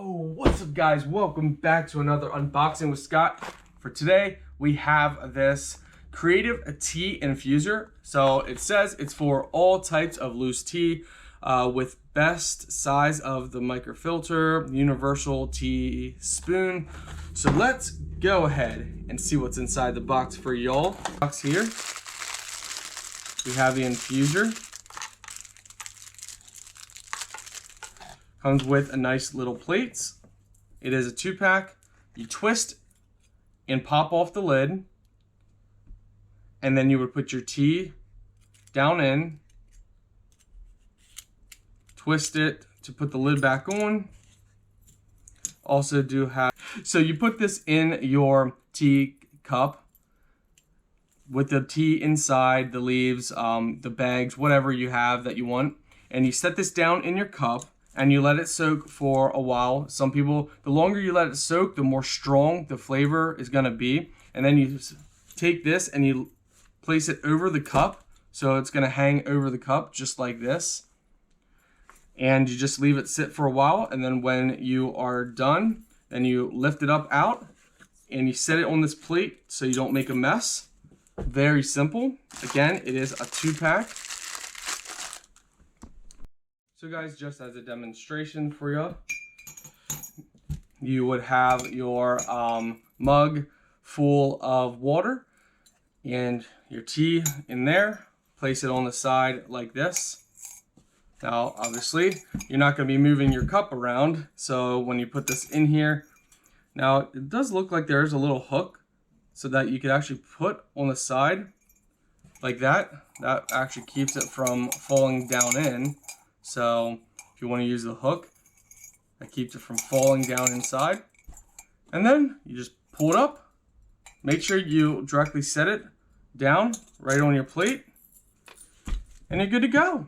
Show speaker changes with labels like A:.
A: What's up guys, welcome back to another Unboxing with Scott. For today we have this creative tea infuser. So it says it's for all types of loose tea with best size of the microfilter, universal tea spoon. So let's go ahead and see what's inside the box for y'all. Box here, we have the infuser. Comes with a nice little plates. It is a 2-pack. You twist and pop off the lid, and then you would put your tea down in, twist it to put the lid back on. Also do have, so you put this in your tea cup with the tea inside, the leaves, the bags, whatever you have that you want, and you set this down in your cup and you let it soak for a while. Some people, the longer you let it soak, the more strong the flavor is gonna be. And then you take this and you place it over the cup. So it's gonna hang over the cup just like this. And you just leave it sit for a while. And then when you are done, then you lift it up out and you set it on this plate so you don't make a mess. Very simple. Again, it is a 2-pack. So guys, just as a demonstration for you, you would have your mug full of water and your tea in there. Place it on the side like this. Now, obviously, you're not going to be moving your cup around. So when you put this in here, now it does look like there's a little hook so that you could actually put on the side like that. That actually keeps it from falling down in. So if you want to use the hook, that keeps it from falling down inside. And then you just pull it up. Make sure you directly set it down right on your plate. And you're good to go.